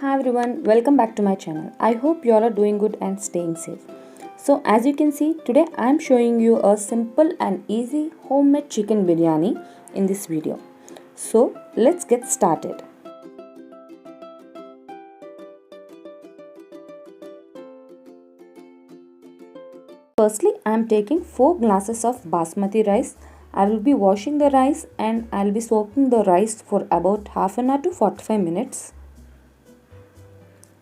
Hi everyone, welcome back to my channel. I hope you all are doing good and staying safe. So as you can see, today I am showing you a simple and easy homemade chicken biryani in this video. So let's get started. Firstly, I am taking 4 glasses of basmati rice. I will be washing the rice and I will be soaking the rice for about half an hour to 45 minutes.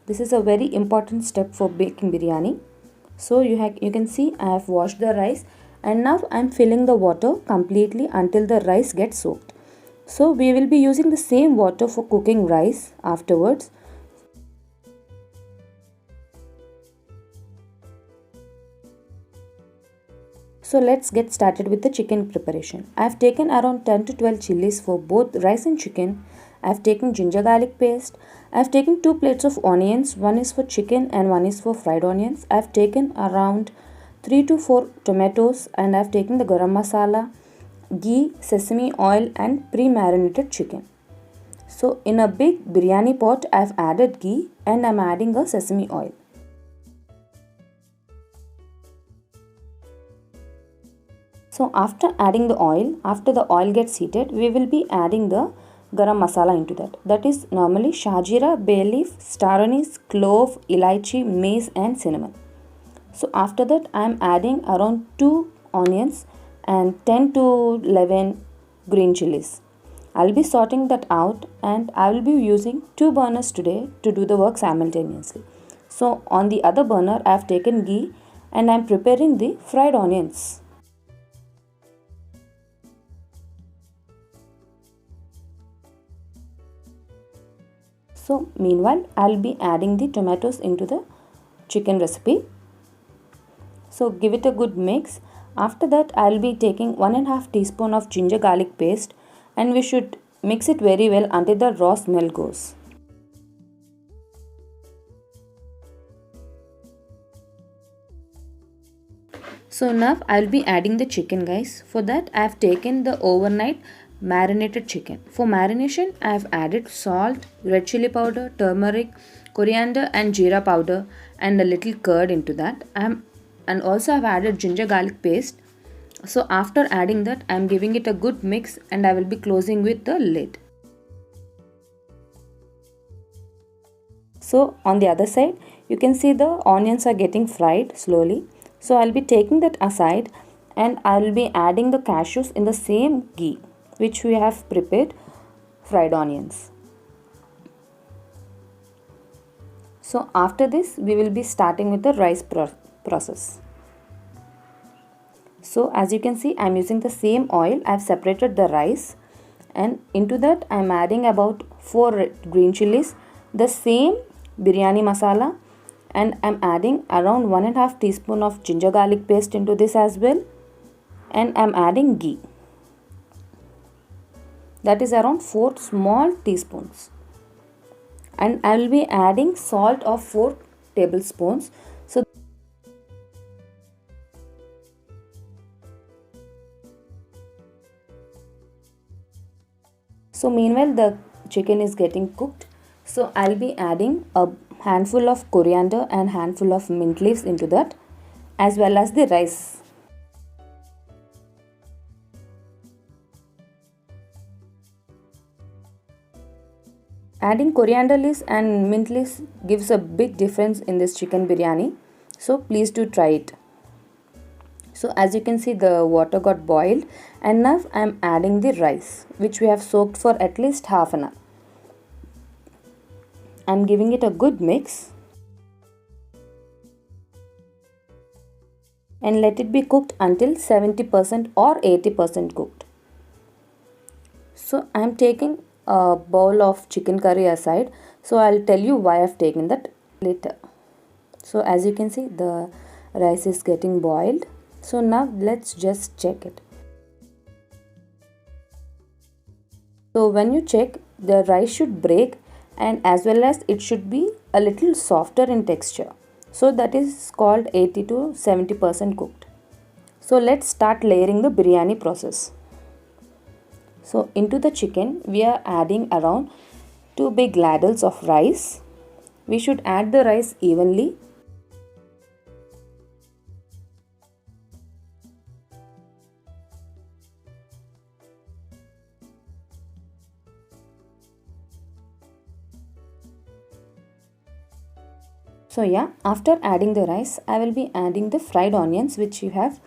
This is a very important step for baking biryani. So you can see I have washed the rice and now I am filling the water completely until the rice gets soaked. So we will be using the same water for cooking rice afterwards. So let's get started with the chicken preparation. I have taken around 10 to 12 chilies for both rice and chicken. I have taken ginger garlic paste. I have taken 2 plates of onions. One is for chicken and one is for fried onions. I have taken around 3 to 4 tomatoes and I have taken the garam masala, ghee, sesame oil and pre-marinated chicken. So in a big biryani pot I have added ghee and I am adding a sesame oil. So after adding the oil, after the oil gets heated, we will be adding the garam masala into that. That is normally shahjeera, bay leaf, star anise, clove, elaichi, mace and cinnamon. So after that I am adding around 2 onions and 10 to 11 green chilies. I will be sorting that out and I will be using 2 burners today to do the work simultaneously. So on the other burner I have taken ghee and I am preparing the fried onions. So meanwhile I'll be adding the tomatoes into the chicken recipe. So give it a good mix. After that I'll be taking 1.5 teaspoon of ginger garlic paste and we should mix it very well until the raw smell goes. So now I'll be adding the chicken guys. For that I have taken the overnight marinated chicken. For marination I have added salt, red chili powder, turmeric, coriander and jeera powder and a little curd into that. And also I've added ginger garlic paste. So after adding that I am giving it a good mix and I will be closing with the lid. So on the other side you can see the onions are getting fried slowly. So I'll be taking that aside and I'll be adding the cashews in the same ghee which we have prepared fried onions. So after this we will be starting with the rice process. So as you can see I am using the same oil. I have separated the rice and into that I am adding about 4 green chilies, the same biryani masala and I am adding around 1.5 teaspoon of ginger garlic paste into this as well and I am adding ghee. That is around 4 small teaspoons and I will be adding salt of 4 tablespoons. So meanwhile the chicken is getting cooked. So I'll be adding a handful of coriander and handful of mint leaves into that as well as the rice. Adding coriander leaves and mint leaves gives a big difference in this chicken biryani. So please do try it. So as you can see the water got boiled and now I am adding the rice which we have soaked for at least half an hour. I am giving it a good mix and let it be cooked until 70% or 80% cooked. So I am taking a bowl of chicken curry aside. So I'll tell you why I've taken that later. So as you can see the rice is getting boiled. So now let's just check it. So when you check the rice should break and as well as it should be a little softer in texture. So that is called 80 to 70% cooked. So let's start layering the biryani process. So into the chicken we are adding around 2 big ladles of rice we should add the rice evenly. So yeah, after adding the rice, I will be adding the fried onions which you have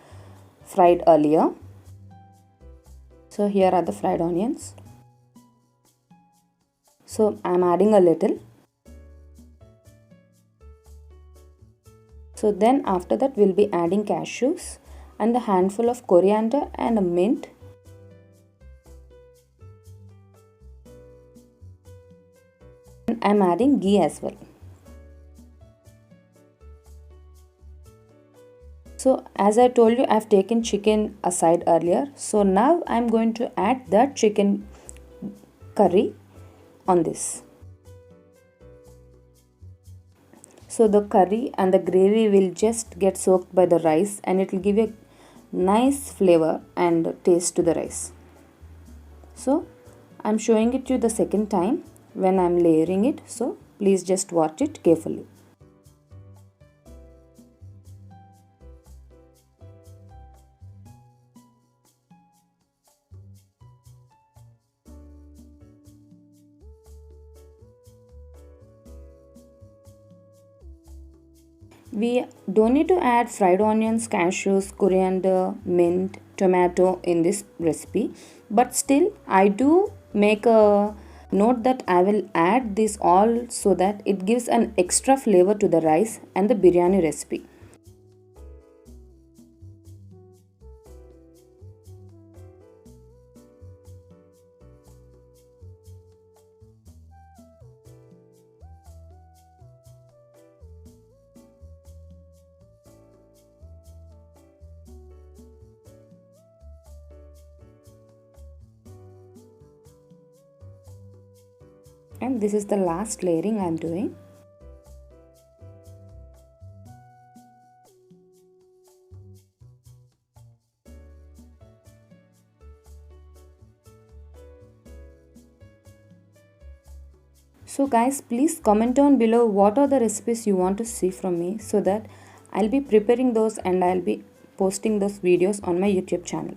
fried earlier. So here are the fried onions. So I am adding a little. So then after that we'll be adding cashews and a handful of coriander and a mint. And I'm adding ghee as well. So as I told you, I've taken chicken aside earlier. So now I'm going to add that chicken curry on this. So the curry and the gravy will just get soaked by the rice and it will give a nice flavor and taste to the rice. So I'm showing it to you the second time when I'm layering it. So please just watch it carefully. We don't need to add fried onions, cashews, coriander, mint, tomato in this recipe, but still I do make a note that I will add this all so that it gives an extra flavor to the rice and the biryani recipe. And this is the last layering I am doing. So guys, please comment down below what are the recipes you want to see from me so that I'll be preparing those and I'll be posting those videos on my YouTube channel.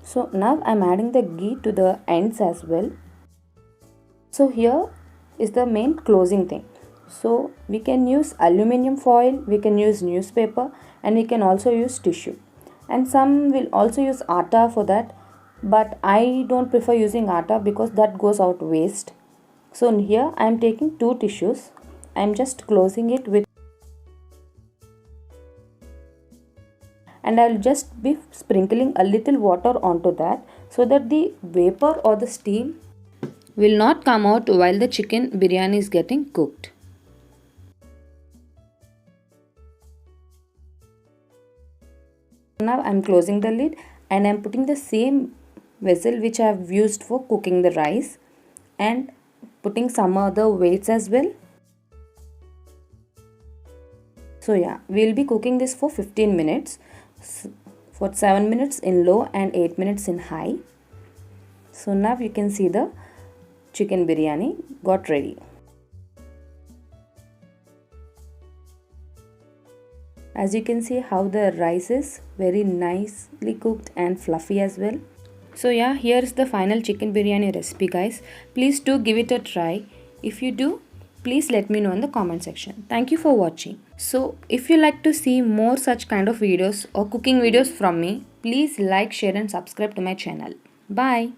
So now I'm adding the ghee to the ends as well. So here is the main closing thing. So we can use aluminium foil, we can use newspaper, and we can also use tissue. And some will also use atta for that, but I don't prefer using atta because that goes out waste. So here I am taking two tissues. I am just closing it with, and I will just be sprinkling a little water onto that so that the vapor or the steam will not come out while the chicken biryani is getting cooked. Now I am closing the lid and I am putting the same vessel which I have used for cooking the rice and putting some other weights as well. So yeah, we will be cooking this for 15 minutes. For 7 minutes in low and 8 minutes in high. So now you can see the chicken biryani got ready. As you can see how the rice is very nicely cooked and fluffy as well. So yeah, here is the final chicken biryani recipe guys. Please do give it a try. If you do, please let me know in the comment section. Thank you for watching. So if you like to see more such kind of videos or cooking videos from me, please like, share and subscribe to my channel. Bye.